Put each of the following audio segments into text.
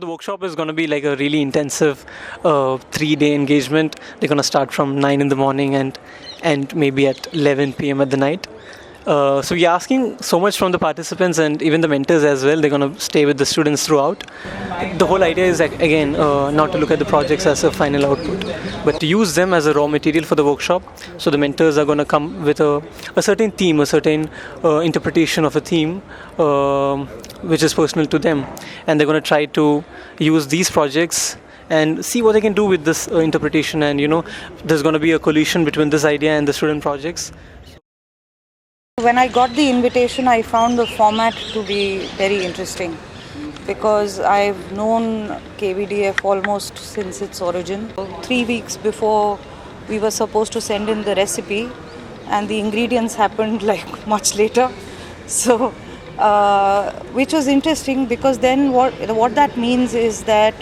the workshop is going to be like a really intensive 3-day engagement. They're going to start from 9 in the morning and maybe at 11 p.m. at the night. So we're asking so much from the participants and even the mentors as well. They're going to stay with the students throughout. The whole idea is, again, not to look at the projects as a final output, but to use them as a raw material for the workshop. So the mentors are going to come with a certain theme, a certain interpretation of a theme, which is personal to them. And they're going to try to use these projects and see what they can do with this interpretation. And, there's going to be a collision between this idea and the student projects. When I got the invitation, I found the format to be very interesting because I've known KVDF almost since its origin. 3 weeks before we were supposed to send in the recipe, and the ingredients happened like much later. So, which was interesting because then what that means is that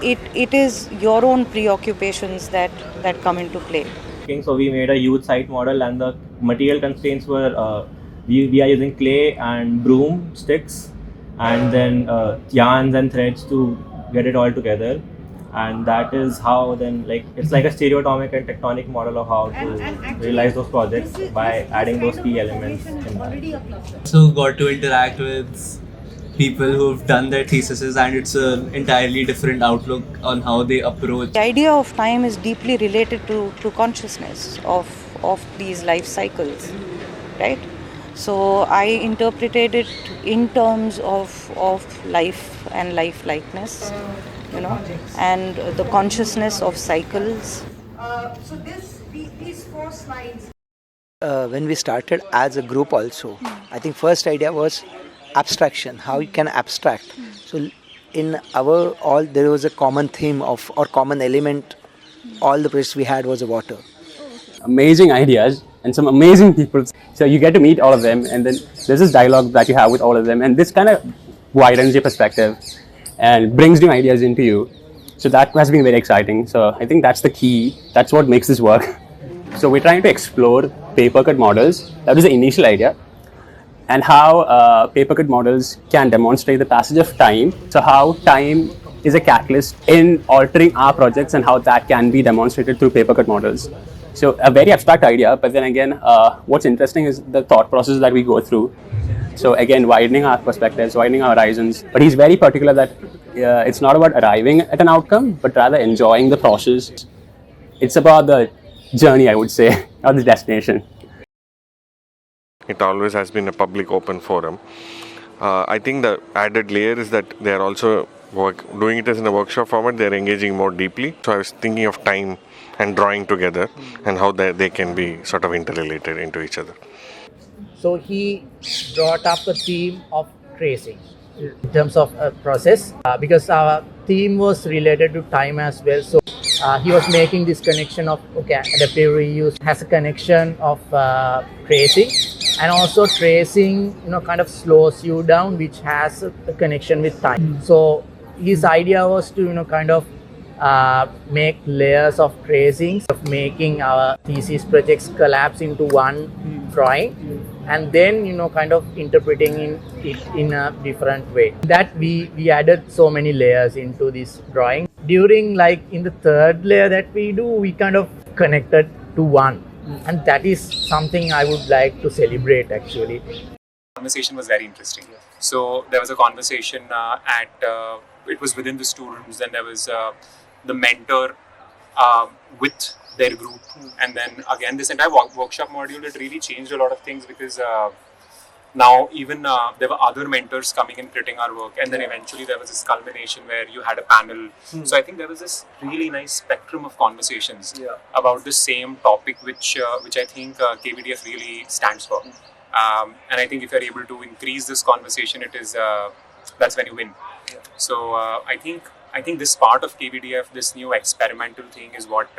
it is your own preoccupations that come into play. So we made a huge site model, and the material constraints were we are using clay and broom sticks, and then yarns and threads to get it all together. And that is how then it's like a stereotomic and tectonic model of how to realize those projects by adding those key elements in that. So got to interact with people who've done their theses, and it's an entirely different outlook on how they approach. The idea of time is deeply related to consciousness of these life cycles, right? So I interpreted it in terms of life and life-likeness, and the consciousness of cycles. So these 4 slides. When we started as a group also, I think first idea was abstraction, how you can abstract. So in our all there was a common theme or common element. All the projects we had was water. Amazing ideas and some amazing people. So you get to meet all of them, and then there's this dialogue that you have with all of them, and this kind of widens your perspective and brings new ideas into you. So that has been very exciting. So I think that's the key. That's what makes this work. So we're trying to explore paper cut models. That was the initial idea. And how paper cut models can demonstrate the passage of time. So how time is a catalyst in altering our projects and how that can be demonstrated through paper cut models. So a very abstract idea, but then again, what's interesting is the thought process that we go through. So again, widening our perspectives, widening our horizons. But he's very particular that it's not about arriving at an outcome, but rather enjoying the process. It's about the journey, I would say, or the destination. It always has been a public open forum. I think the added layer is that they are also doing it as in a workshop format. They are engaging more deeply. So I was thinking of time and drawing together and how they can be sort of interrelated into each other. So he brought up a theme of tracing in terms of a process because our theme was related to time as well. So he was making this connection of adaptive reuse has a connection of tracing, and also tracing kind of slows you down, which has a connection with time. So his idea was to kind of make layers of tracings, of making our thesis projects collapse into one drawing, and then kind of interpreting it in a different way. That we added so many layers into this drawing. During in the third layer that we do, we kind of connected to one, and that is something I would like to celebrate actually. The conversation was very interesting. So there was a conversation it was within the students, then there was the mentor with their group, and then again this entire workshop module, it really changed a lot of things because now even there were other mentors coming and critiquing our work, and then eventually there was this culmination where you had a panel. So I think there was this really nice spectrum of conversations about the same topic, which I think KVDF really stands for. And I think if you're able to increase this conversation, it is that's when you win. So I think this part of KVDF, this new experimental thing, is what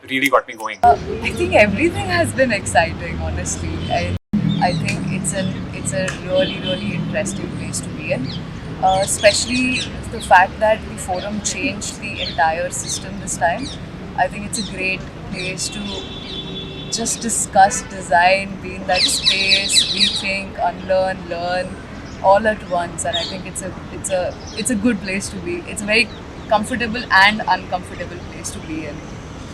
really got me going. I think everything has been exciting, honestly. I think it's a really interesting place to be in, especially the fact that the forum changed the entire system this time. I think it's a great place to just discuss design, be in that space, rethink, unlearn, learn, all at once. And I think it's it's a good place to be. It's a very comfortable and uncomfortable place to be in,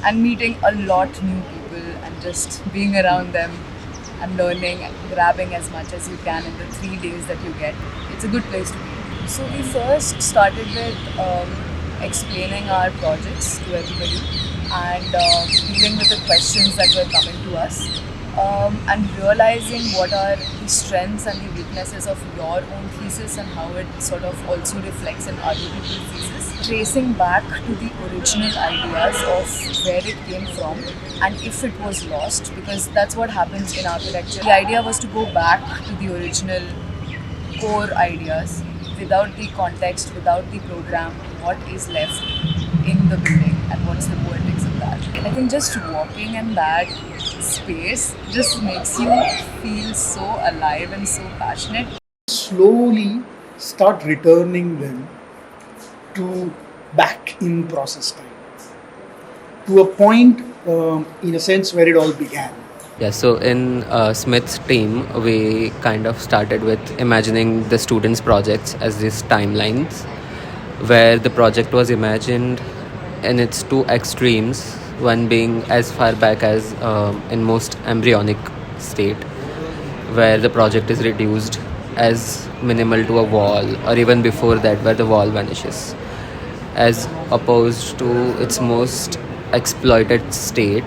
and meeting a lot new people and just being around them and learning and grabbing as much as you can in the 3 days that you get. It's a good place to be. So we first started with explaining our projects to everybody and dealing with the questions that were coming to us. And realizing what are the strengths and the weaknesses of your own thesis and how it sort of also reflects in other people's thesis. Tracing back to the original ideas of where it came from and if it was lost, because that's what happens in architecture. The idea was to go back to the original core ideas without the context, without the program, what is left in the building and what's the poetics of that. I think just walking in that space just makes you feel so alive and so passionate. Slowly start returning them to back in process time, to a point in a sense where it all began. Yeah, so in Smith's team, we kind of started with imagining the students' projects as these timelines, where the project was imagined in its two extremes, one being as far back as in most embryonic state, where the project is reduced as minimal to a wall, or even before that, where the wall vanishes, as opposed to its most exploited state.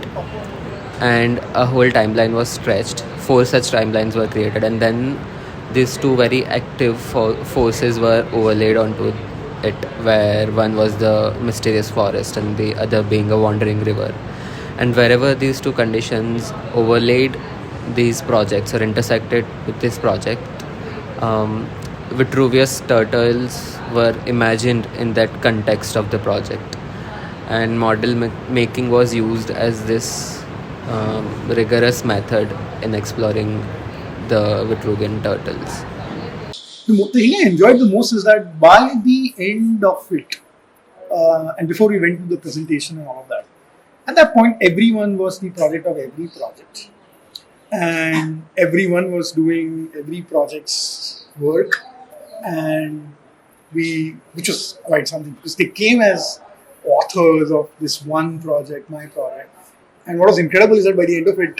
And a whole timeline was stretched. 4 such timelines were created, and then these two very active forces were overlaid onto it, where one was the mysterious forest and the other being a wandering river. And wherever these two conditions overlaid these projects or intersected with this project, Vitruvius turtles were imagined in that context of the project, and model making was used as this rigorous method in exploring the Vitruvian turtles. The thing I enjoyed the most is that by the end of it, and before we went to the presentation and all of that, at that point everyone was the project of every project, and everyone was doing every project's work, and which was quite something, because they came as authors of this one project, my project. And what was incredible is that by the end of it,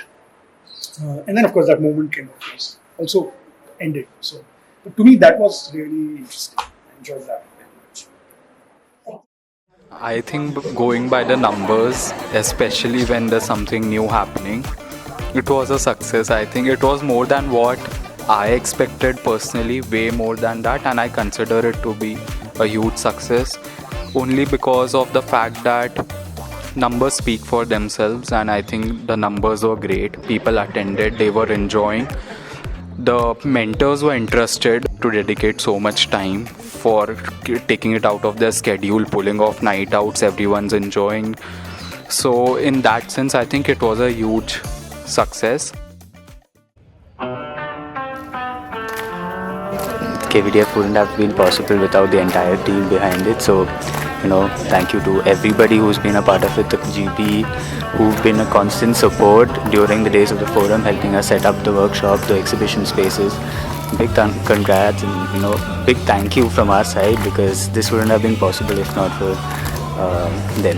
and then of course that moment came, of course, also ended. So, but to me that was really interesting. I enjoyed that very much. I think going by the numbers, especially when there's something new happening, it was a success. I think it was more than what I expected personally, way more than that, and I consider it to be a huge success only because of the fact that numbers speak for themselves, and I think the numbers were great. People attended, they were enjoying. The mentors were interested to dedicate so much time for taking it out of their schedule, pulling off night outs, everyone's enjoying. So in that sense, I think it was a huge success. KVDF wouldn't have been possible without the entire team behind it. So, thank you to everybody who's been a part of it, the GP, who've been a constant support during the days of the forum, helping us set up the workshop, the exhibition spaces. Big congrats and, big thank you from our side, because this wouldn't have been possible if not for them.